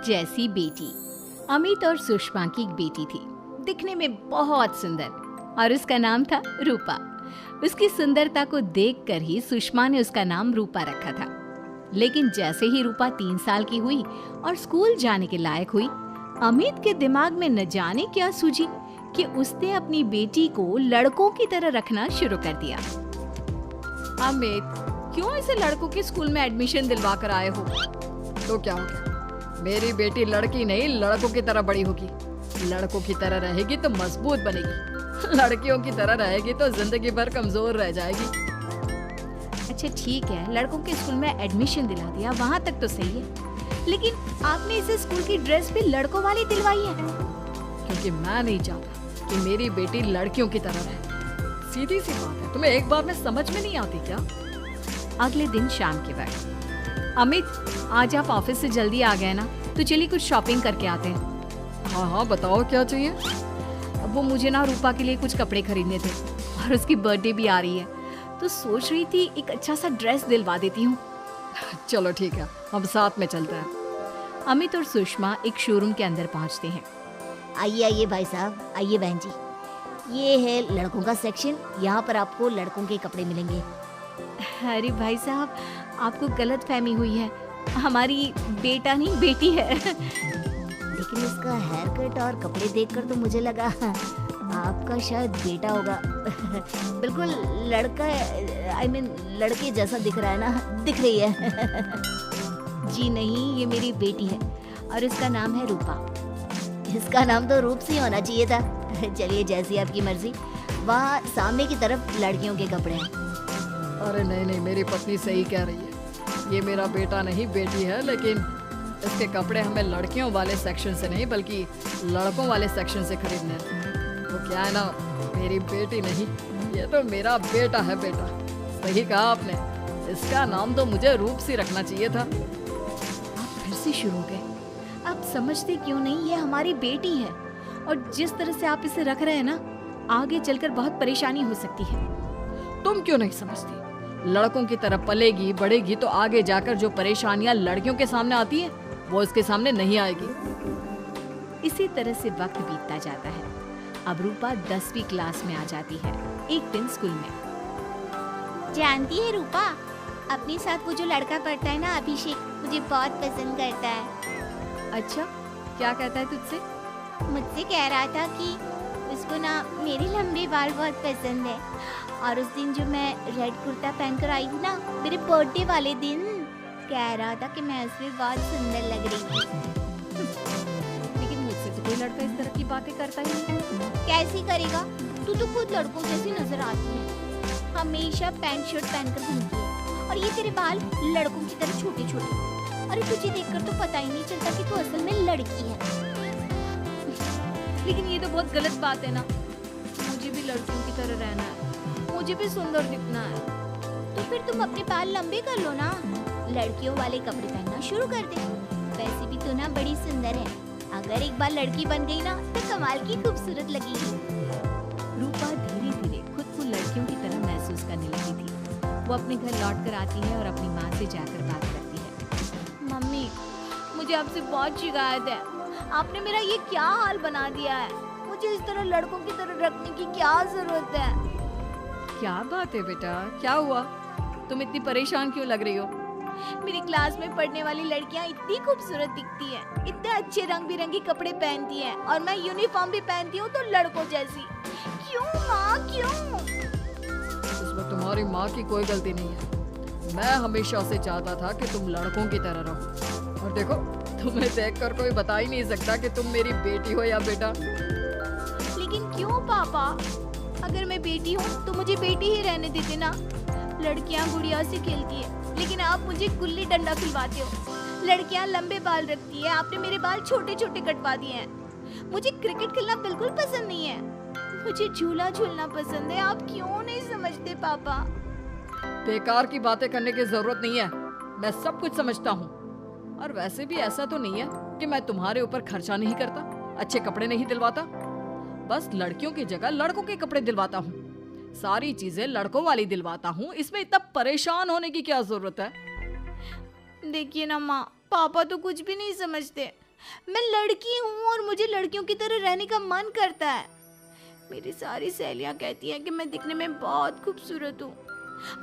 जैसी बेटी। अमित और सुषमा की एक बेटी थी, दिखने में बहुत सुंदर, और उसका नाम था रूपा। उसकी सुंदरता को देखकर ही सुषमा ने उसका नाम रूपा रखा था। लेकिन जैसे ही रूपा 3 साल की हुई और स्कूल जाने के लायक हुई, अमित के दिमाग में न जाने क्या सूझी कि उसने अपनी बेटी को लड़कों की तरह रखना शुरू कर दिया। अमित, क्यों इसे लड़कों के स्कूल में एडमिशन दिलवा कर आए हो? तो क्या हो गया? मेरी बेटी लड़की नहीं लड़कों की तरह बड़ी होगी। लड़कों की तरह रहेगी तो मजबूत बनेगी, लड़कियों की तरह रहेगी तो जिंदगी भर कमजोर रह जाएगी। अच्छा ठीक है, लड़कों के स्कूल में एडमिशन दिला दिया, वहाँ तक तो सही है। लेकिन आपने इसे स्कूल की ड्रेस भी लड़कों वाली दिलवाई है। क्योंकि मैं नहीं चाहता कि मेरी बेटी लड़कियों की तरह रहे। सीधी सी बात है, तुम्हें एक बार में समझ में नहीं आती क्या? अगले दिन शाम के वक्त, अमित आज आप ऑफिस से जल्दी आ गए ना, तो चलिए कुछ शॉपिंग करके आते हैं। हाँ, बताओ क्या चाहिए? अब वो मुझे ना रूपा के लिए कुछ कपड़े खरीदने थे, और उसकी बर्थडे भी आ रही है, तो सोच रही थी एक अच्छा सा ड्रेस दिलवा देती हूँ। चलो ठीक है, हम साथ में चलते हैं। अमित और सुषमा एक शोरूम के अंदर पहुँचते हैं। आइए आइए भाई साहब, आइए बहन जी। ये है लड़कों का सेक्शन, यहाँ पर आपको लड़कों के कपड़े मिलेंगे। अरे भाई साहब, आपको गलत फहमी हुई है, हमारी बेटा नहीं बेटी है। लेकिन इसका हेयर कट और कपड़े देखकर तो मुझे लगा आपका शायद बेटा होगा। बिल्कुल लड़का, आई मीन लड़के जैसा दिख रहा है ना, दिख रही है। जी नहीं, ये मेरी बेटी है और इसका नाम है रूपा। इसका नाम तो रूप से होना चाहिए था। चलिए जैसी आपकी मर्जी। वहाँ सामने की तरफ लड़कियों के कपड़े हैं। अरे नहीं, मेरी पत्नी सही कह रही है, ये मेरा बेटा नहीं बेटी है, लेकिन इसके कपड़े हमें लड़कियों वाले सेक्शन से नहीं बल्कि लड़कों वाले सेक्शन से खरीदने हैं। तो क्या है ना, मेरी बेटी नहीं, ये तो मेरा बेटा है। बेटा, सही कहा आपने, इसका नाम तो मुझे रूप सी रखना चाहिए था। आप फिर से शुरू हो गए। आप समझते क्यों नहीं, ये हमारी बेटी है, और जिस तरह से आप इसे रख रहे हैं ना, आगे चलकर बहुत परेशानी हो सकती है। तुम क्यों नहीं समझती? लड़कों की तरह पलेगी बढ़ेगी तो आगे जाकर जो परेशानियां लड़कियों के सामने आती है वो इसके सामने नहीं आएगी। इसी तरह से वक्त बीतता जाता है। अब रूपा 10वीं क्लास में आ जाती है। एक दिन स्कूल में, जानती है रूपा, अपने साथ वो जो लड़का पढ़ता है ना, अभिषेक, मुझे बहुत पसंद करता है। अच्छा, क्या कहता है तुझसे? मुझसे कह रहा था कि उसको ना मेरे लंबे बाल बहुत पसंद है, और उस दिन जो मैं रेड कुर्ता पहनकर आई थी ना, मेरे बर्थडे वाले दिन, कह रहा था कि मैं उसमें बहुत सुंदर लग रही थी। लेकिन मुझसे तो कोई लड़का इस तरह की बातें करता ही नहीं। कैसे करेगा? तू तो खुद लड़कों जैसी नजर आती है, हमेशा पैंट शर्ट पहनकर घूमती है, और ये तेरे बाल लड़कों की तरह छोटे छोटे। अरे तुझे देखकर तो पता ही नहीं चलता कि तू असल में लड़की है। लेकिन ये तो बहुत गलत बात है ना, मुझे भी लड़कियों की तरह रहना है, मुझे भी सुंदर दिखना है। तो फिर तुम अपने बाल लंबे कर लो ना, लड़कियों वाले कपड़े पहनना शुरू कर दे। वैसे भी तू ना बड़ी सुंदर है, अगर एक बार लड़की बन गई ना तो कमाल की खूबसूरत लगेगी। रूपा धीरे धीरे खुद को लड़कियों की तरह महसूस करने लगी थी। वो अपने घर लौट कर आती है और अपनी माँ से जाकर बात करती है। मम्मी, मुझे आपसे बहुत शिकायत है, आपने मेरा ये क्या हाल बना दिया है। मुझे इस तरह लड़कों की तरह रखने की क्या जरूरत है? क्या बात है बेटा, क्या हुआ? तुम इतनी परेशान क्यों लग रही हो? मेरी क्लास में पढ़ने वाली लड़कियां इतनी खूबसूरत दिखती हैं, इतने अच्छे रंग बिरंगे कपड़े पहनती हैं, और मैं यूनिफॉर्म भी पहनती हूँ तो लड़कों जैसी। क्यों माँ, क्यों? इसमें तुम्हारी माँ की कोई गलती नहीं है। मैं हमेशा से चाहता था कि तुम लड़कों की तरह रहो, और देखो, तुम्हें देखकर कोई बता ही नहीं सकता कि तुम मेरी बेटी हो या बेटा। लेकिन क्यों पापा? अगर मैं बेटी हूँ तो मुझे बेटी ही रहने देते ना। लड़कियाँ गुड़िया से खेलती है, लेकिन आप मुझे गुल्ली डंडा खिलवाते हो। लड़कियाँ लंबे बाल रखती है, आपने मेरे बाल छोटे छोटे कटवा दिए हैं। मुझे क्रिकेट खेलना बिल्कुल पसंद नहीं है, मुझे झूला झूलना पसंद है। आप क्यों नहीं समझते पापा? बेकार की बातें करने की जरूरत नहीं है, मैं सब कुछ समझता हूँ। और वैसे भी ऐसा तो नहीं है कि मैं तुम्हारे ऊपर खर्चा नहीं करता, अच्छे कपड़े नहीं दिलवाता, बस लड़कियों की जगह लड़कों के कपड़े दिलवाता हूँ, सारी चीजें लड़कों वाली दिलवाता हूँ। इसमें इतना परेशान होने की क्या जरूरत है? देखिए ना माँ, पापा तो कुछ भी नहीं समझते। मैं लड़की हूँ और मुझे लड़कियों की तरह रहने का मन करता है। मेरी सारी सहेलियाँ कहती हैं कि मैं दिखने में बहुत खूबसूरत हूँ।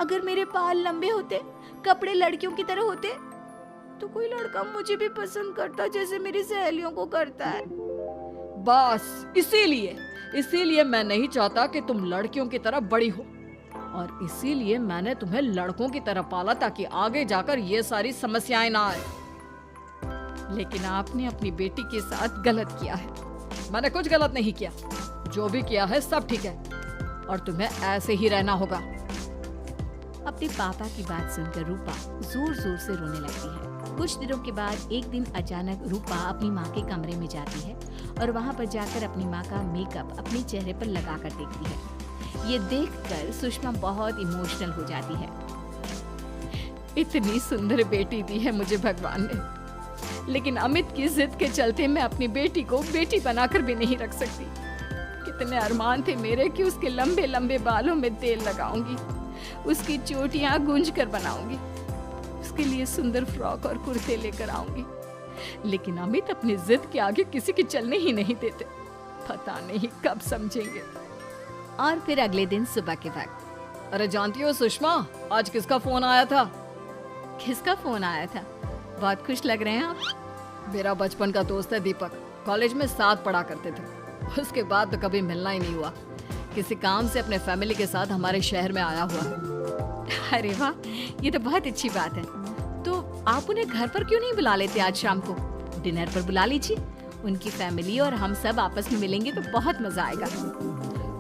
अगर मेरे बाल लंबे होते, कपड़े लड़कियों की तरह होते, तो कोई लड़का मुझे भी पसंद करता जैसे मेरी सहेलियों को करता है। बस इसीलिए मैं नहीं चाहता कि तुम लड़कियों की तरह बड़ी हो, और इसीलिए मैंने तुम्हें लड़कों की तरह पाला ताकि आगे जाकर ये सारी समस्याएं ना आए। लेकिन आपने अपनी बेटी के साथ गलत किया है। मैंने कुछ गलत नहीं किया, जो भी किया है सब ठीक है, और तुम्हें ऐसे ही रहना होगा। अपने पापा की बात सुनकर रूपा जोर जोर से रोने लगती है। कुछ दिनों के बाद एक दिन अचानक रूपा अपनी माँ के कमरे में जाती है और वहाँ पर जाकर अपनी माँ का मेकअप अपने चेहरे पर लगाकर देखती है। ये देखकर सुषमा बहुत इमोशनल हो जाती है। इतनी सुंदर बेटी दी है मुझे भगवान ने, लेकिन अमित की जिद के चलते मैं अपनी बेटी को बेटी बनाकर भी नहीं रख सकती। कितने अरमान थे मेरे कि उसके लंबे लंबे बालों में तेल लगाऊंगी, उसकी चोटियां गूंज कर बनाऊंगी, उसके लिए सुंदर फ्रॉक और कुर्ते लेकर आऊंगी। लेकिन अमित अपनी जिद के आगे किसी के चलने ही नहीं देते। पता नहीं कब समझेंगे। और फिर अगले दिन सुबह के वक्त। अरे जानती हो सुषमा, आज किसका फोन आया था? किसका फोन आया था? बहुत खुश लग रहे हैं आप। मेरा बचपन का दोस्त है दीपक, कॉलेज में साथ पढ़ा करते थे। उसके बाद तो कभी मिलना ही नहीं हुआ। किसी काम से अपने फैमिली के साथ हमारे शहर में आया हुआ है। अरे वाह, ये तो बहुत अच्छी बात है। तो आप उन्हें घर पर क्यों नहीं बुला लेते? आज शाम को डिनर पर बुला लीजिए। उनकी फैमिली और हम सब आपस में मिलेंगे तो बहुत मजा आएगा।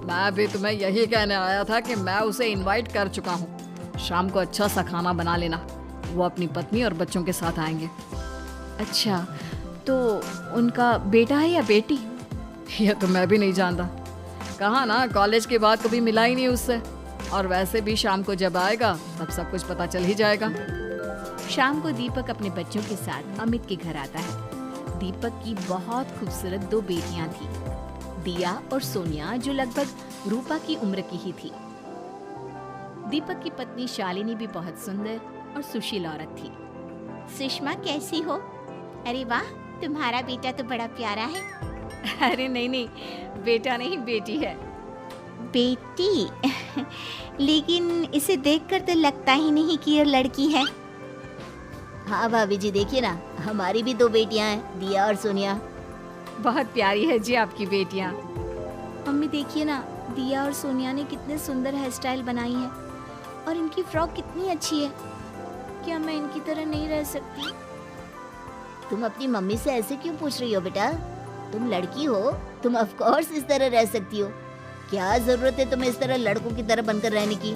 मैं भी तुम्हें यही कहने आया था कि मैं उसे इनवाइट कर चुका हूँ। शाम को अच्छा सा खाना बना लेना, वो अपनी पत्नी और बच्चों के साथ आएंगे। अच्छा, तो उनका बेटा है या बेटी? ये तो मैं भी नहीं जानता। कहा ना, कॉलेज के बाद कभी मिला ही नहीं उससे, और वैसे भी शाम को जब आएगा तब सब कुछ पता चल ही जाएगा। शाम को दीपक अपने बच्चों के साथ अमित के घर आता है। दीपक की बहुत खूबसूरत दो बेटियां थी, दिया और सोनिया, जो लगभग रूपा की उम्र की ही थी। दीपक की पत्नी शालिनी भी बहुत सुंदर और सुशील औरत थी। सुषमा कैसी हो? अरे वाह, तुम्हारा बेटा तो बड़ा प्यारा है। अरे नहीं, बेटा नहीं, बेटी है। बेटी? लेकिन इसे देखकर तो लगता ही नहीं कि ये लड़की है। हाँ भाभी जी, देखिए ना, हमारी भी दो बेटियां हैं, दिया और सोनिया। बहुत प्यारी है जी आपकी बेटियां। मम्मी देखिए ना, दिया और सोनिया ने कितने सुंदर हेयर स्टाइल बनाई है, और इनकी फ्रॉक कितनी अच्छी है। क्या मैं इनकी तरह नहीं रह सकती? तुम अपनी मम्मी से ऐसे क्यों पूछ रही हो बेटा? तुम लड़की हो, तुम ऑफ कोर्स इस तरह रह सकती हो। क्या जरूरत है तुम्हें इस तरह लड़कों की तरह बनकर रहने की?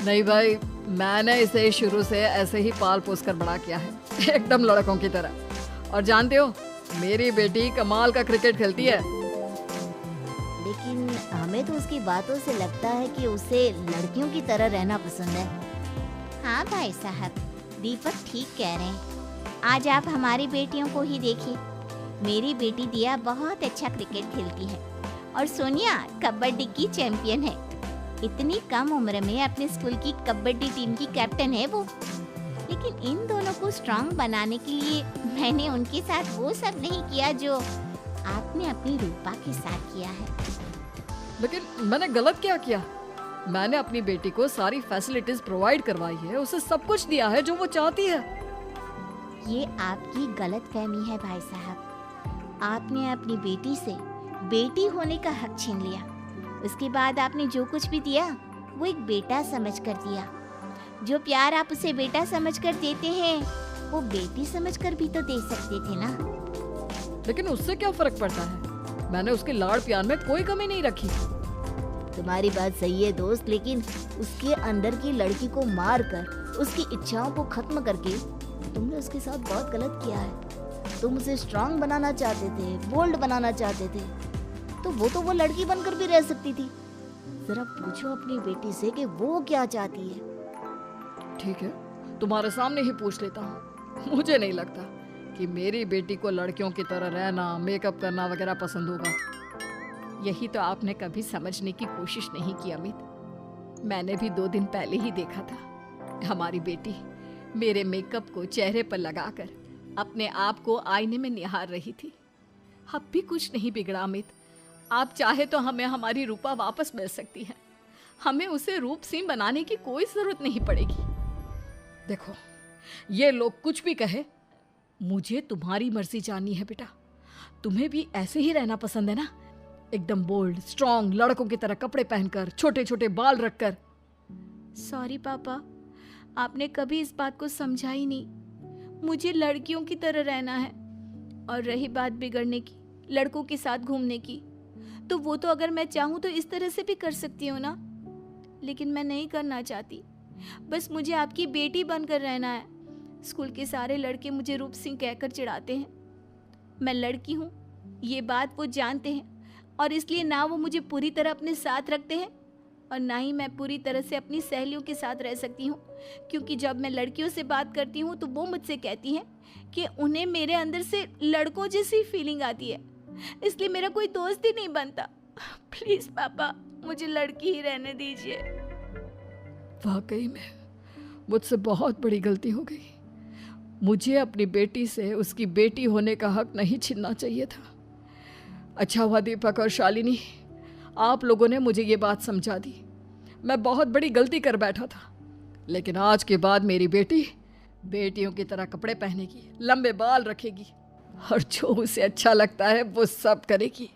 नहीं भाई, मैंने इसे शुरू से ऐसे ही पाल पोस कर बड़ा किया है, एकदम लड़कों की तरह। और जानते हो, मेरी बेटी कमाल का क्रिकेट खेलती है। लेकिन हमें तो उसकी बातों से लगता है कि उसे लड़कियों की तरह रहना पसंद है। हाँ भाई साहब, दीपक ठीक कह रहे हैं। आज आप हमारी बेटियों को ही देखिए। मेरी बेटी दिया बहुत अच्छा क्रिकेट खेलती है, और सोनिया कबड्डी की चैंपियन है। इतनी कम उम्र में अपने स्कूल की कबड्डी टीम की कैप्टन है वो। लेकिन इन दोनों को स्ट्रांग बनाने के लिए मैंने उनके साथ वो सब नहीं किया जो आपने अपनी रूपा के साथ किया है। लेकिन मैंने गलत क्या किया? मैंने अपनी बेटी को सारी फैसिलिटीज प्रोवाइड करवाई है, उसे सब कुछ दिया है जो वो चाहती है। ये आपकी गलतफहमी है भाई साहब। आपने अपनी बेटी से बेटी होने का हक छीन लिया। उसके बाद आपने जो कुछ भी दिया वो एक बेटा समझकर दिया। जो प्यार आप उसे बेटा समझकर देते हैं वो बेटी समझकर भी तो दे सकते थे ना। लेकिन उससे क्या फर्क पड़ता है? मैंने उसके लाड़ प्यार में कोई कमी नहीं रखी। तुम्हारी बात सही है दोस्त, लेकिन उसके अंदर की लड़की को मार कर, उसकी इच्छाओं को खत्म करके तुमने उसके साथ बहुत गलत किया है। तुम उसे स्ट्रांग बनाना चाहते थे, बोल्ड बनाना चाहते थे, तो वो लड़की बनकर भी रह सकती थी। जरा पूछो अपनी बेटी से कि वो क्या चाहती है। ठीक है, तुम्हारे सामने ही पूछ लेता हूँ। मुझे नहीं लगता कि मेरी बेटी को लड़कियों की तरह रहना, मेकअप करना वगैरह पसंद होगा। यही तो आपने कभी समझने की कोशिश नहीं की अमित। मैंने भी 2 दिन पहले ही देखा था हमारी बेटी मेरे मेकअप को चेहरे पर लगाकर अपने आप को आईने में निहार रही थी। अब भी कुछ नहीं बिगड़ा अमित। आप चाहे तो हमें हमारी रूपा वापस मिल सकती है। हमें उसे रूप सिंह बनाने की कोई जरूरत नहीं पड़ेगी। देखो, ये लोग कुछ भी कहे, मुझे तुम्हारी मर्जी जाननी है बेटा। तुम्हें भी ऐसे ही रहना पसंद है ना? एकदम बोल्ड, स्ट्रॉन्ग, लड़कों की तरह कपड़े पहनकर, छोटे छोटे बाल रखकर। सॉरी पापा, आपने कभी इस बात को समझा ही नहीं। मुझे लड़कियों की तरह रहना है। और रही बात बिगड़ने की, लड़कों के साथ घूमने की, तो वो तो अगर मैं चाहूँ तो इस तरह से भी कर सकती हूँ ना। लेकिन मैं नहीं करना चाहती। बस मुझे आपकी बेटी बनकर रहना है। स्कूल के सारे लड़के मुझे रूप सिंह कहकर चिढ़ाते हैं। मैं लड़की हूँ, ये बात वो जानते हैं, और इसलिए ना वो मुझे पूरी तरह अपने साथ रखते हैं और ना ही मैं पूरी तरह से अपनी सहेलियों के साथ रह सकती हूँ। क्योंकि जब मैं लड़कियों से बात करती हूँ तो वो मुझसे कहती हैं कि उन्हें मेरे अंदर से लड़कों जैसी फीलिंग आती है, इसलिए मेरा कोई दोस्त ही नहीं बनता। प्लीज पापा, मुझे लड़की ही रहने दीजिए। वाकई में मुझसे बहुत बड़ी गलती हो गई। मुझे अपनी बेटी से उसकी बेटी होने का हक नहीं छीनना चाहिए था। अच्छा हुआ दीपक और शालिनी, आप लोगों ने मुझे ये बात समझा दी। मैं बहुत बड़ी गलती कर बैठा था, लेकिन आज के बाद मेरी बेटी बेटियों की तरह कपड़े पहनेगी, लंबे बाल रखेगी और जो उसे अच्छा लगता है वो सब करेगी।